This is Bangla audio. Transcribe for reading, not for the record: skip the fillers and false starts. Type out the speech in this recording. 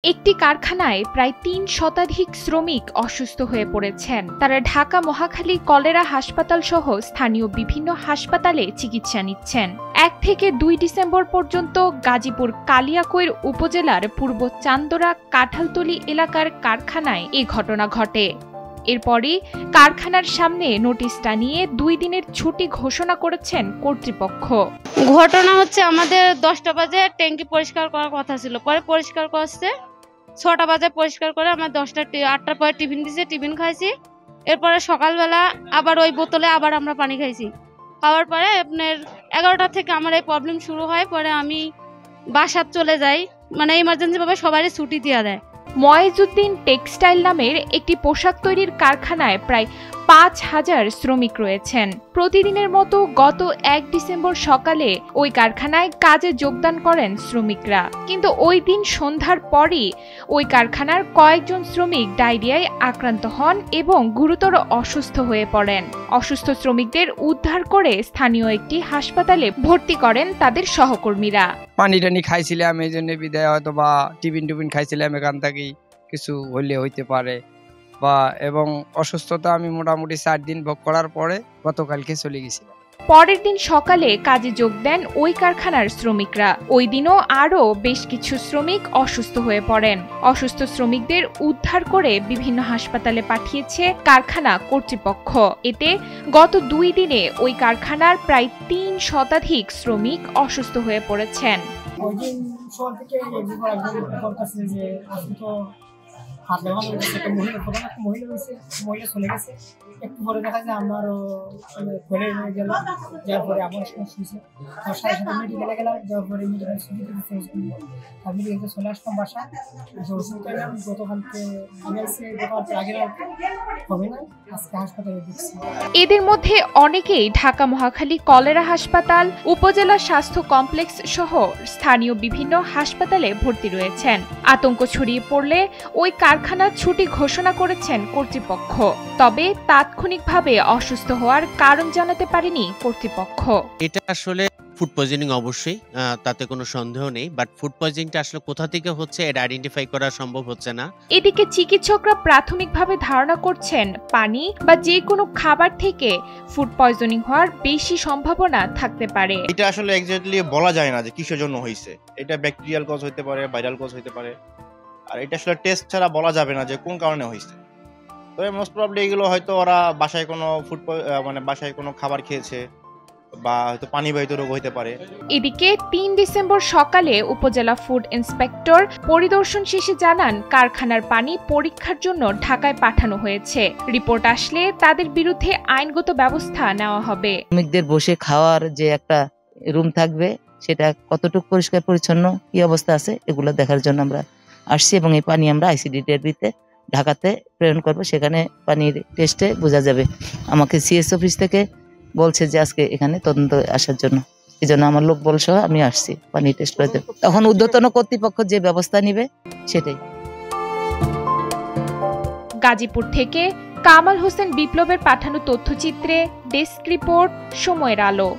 একটি কারখানায় প্রায় ৩ শতাধিক শ্রমিক অসুস্থ হয়ে পড়েছেন। তারা ঢাকা মহাখালী কলেরা হাসপাতাল সহ স্থানীয় বিভিন্ন হাসপাতালে চিকিৎসা নিচ্ছেন। ১ থেকে ২ ডিসেম্বর পর্যন্ত গাজীপুর কালিয়াকৈর উপজেলার পূর্ব চান্দরা কাঁঠালতলী এলাকার কারখানায় এ ঘটনা ঘটে। এরপরই কারখানার সামনে নোটিশ টানিয়ে ২ দিনের ছুটি ঘোষণা করেছেন কর্তৃপক্ষ। ঘটনা হচ্ছে আমাদের ১০টা বাজে ট্যাঙ্কি পরিষ্কার করার কথা ছিল, পরে পরিষ্কার করছে ৬টা বাজে পরিষ্কার করে আমরা ৮টার পরে টিফিন দিয়েছি, টিফিন খাইছি। এরপরে সকালবেলা আবার ওই বোতলে আবার আমরা পানি খাইছি। খাওয়ার পরে আপনার ১১টা থেকে আমার এই প্রবলেম শুরু হয়। পরে আমি বাসাত চলে যাই, মানে ইমার্জেন্সি ভাবে সবারই ছুটি দিয়ে দেয়। ময়েজউদ্দিন টেক্সটাইল নামের একটি পোশাক তৈরির কারখানায় প্রায় ৫,০০০ শ্রমিক রয়েছেন। প্রতিদিনের মতো গত ১ ডিসেম্বর সকালে ওই কারখানায় কাজে যোগদান করেন শ্রমিকরা, কিন্তু ওই দিন সন্ধ্যার পরই ওই কারখানার কয়েকজন শ্রমিক ডায়রিয়ায় আক্রান্ত হন এবং গুরুতর অসুস্থ হয়ে পড়েন। অসুস্থ শ্রমিকদের উদ্ধার করে স্থানীয় একটি হাসপাতালে ভর্তি করেন তাদের সহকর্মীরা। পানি টানি খাইছিলাম, এই জন্য বিদায় হয়তো বা টিফিন খাইছিলাম, এখান থেকেই কিছু হইলে হইতে পারে বা এবং অসুস্থতা আমি মোটামুটি ৪ দিন ভোগ করার পরে গতকালকে চলে গেছিলাম। পরের দিন সকালে কাজে যোগ দেন ওই কারখানার শ্রমিকরা। ওই দিনও আরও বেশ কিছু শ্রমিক অসুস্থ হয়ে পড়েন। অসুস্থ শ্রমিকদের উদ্ধার করে বিভিন্ন হাসপাতালে পাঠিয়েছে কারখানা কর্তৃপক্ষ। এতে গত ২ দিনে ওই কারখানার প্রায় ৩ শতাধিক শ্রমিক অসুস্থ হয়ে পড়েছেন। মহিলা চলে গেছে, একটু পরে দেখা যায় আমারও ফেলে নিয়ে গেল, যার পরে আমার শুনছে তার সাথে সাথে মেডিকেলে গেলাম, যার পরে মেডিকেল আর মেডিকেলতে চলে আসলাম বাসা। ওষুধ খাইলাম, গতকালকে আগের হবে না, আজকে হাসপাতালে ঢুকছি। এদের মধ্যে অনেকেই ঢাকা মহাখালী কলেরা হাসপাতাল, উপজেলা স্বাস্থ্য কমপ্লেক্স সহ স্থানীয় বিভিন্ন হাসপাতালে ভর্তি রয়েছেন। আতঙ্ক ছড়িয়ে পড়লে ওই কারখানার ছুটি ঘোষণা করেছেন কর্তৃপক্ষ। তবে তাৎক্ষণিকভাবে অসুস্থ হওয়ার কারণ জানাতে পারেনি কর্তৃপক্ষ। এটা আসলে ফুড পয়জনিং, অবশ্যই তাতে কোনো সন্দেহ নেই, বাট ফুড পয়জনিংটা আসলে কোথা থেকে হচ্ছে এটা আইডেন্টিফাই করা সম্ভব হচ্ছে না। এদিকে চিকিৎসকরা প্রাথমিকভাবে ধারণা করছেন পানি বা যে কোনো খাবার থেকে ফুড পয়জনিং হওয়ার বেশি সম্ভাবনা থাকতে পারে। এটা আসলে এক্স্যাক্টলি বলা যায় না যে কিসের জন্য হয়েছে। এটা ব্যাকটেরিয়াল কজ হতে পারে, ভাইরাল কজ হতে পারে, আর এটা আসলে টেস্ট ছাড়া বলা যাবে না যে কোন কারণে হয়েছে। তবে মোস্ট প্রবাবলি এগুলো হয়তো ওরা বাসায় কোনো বাসায় কোনো খাবার খেয়েছে বা হয়তো পানিবাহিত রোগ হতে পারে। এদিকে ৩ ডিসেম্বর সকালে উপজেলা ফুড ইন্সপেক্টর পরিদর্শন শেষে জানান কারখানার পানি পরীক্ষার জন্য ঢাকায় পাঠানো হয়েছে। রিপোর্ট আসলে তাদের বিরুদ্ধে আইনগত ব্যবস্থা নেওয়া হবে। শ্রমিকদের বসে খাওয়ার যে একটা রুম থাকবে, সেটা কতটুকু পরিষ্কার পরিচ্ছন্ন, কি অবস্থা আছে, এগুলো দেখার জন্য আমরা আসছি এবং এই পানি আমরা আইসিডিডিআরবিতে ঢাকাতে প্রেরণ করবো। সেখানে পানির টেস্টে বোঝা যাবে। আমাকে সিএস অফিস থেকে বলছে যে আজকে এখানে তদন্ত আসার জন্য, এই জন্য আমার লোক বল সহ আমি আসছি পানি টেস্ট করতে। তখন ঊর্ধ্বতন কর্তৃপক্ষ যে ব্যবস্থা নিবে সেটাই। গাজীপুর থেকে কামাল হোসেন বিপ্লবের পাঠানো তথ্যচিত্রে ডেস্ক রিপোর্ট, সময়ের আলো।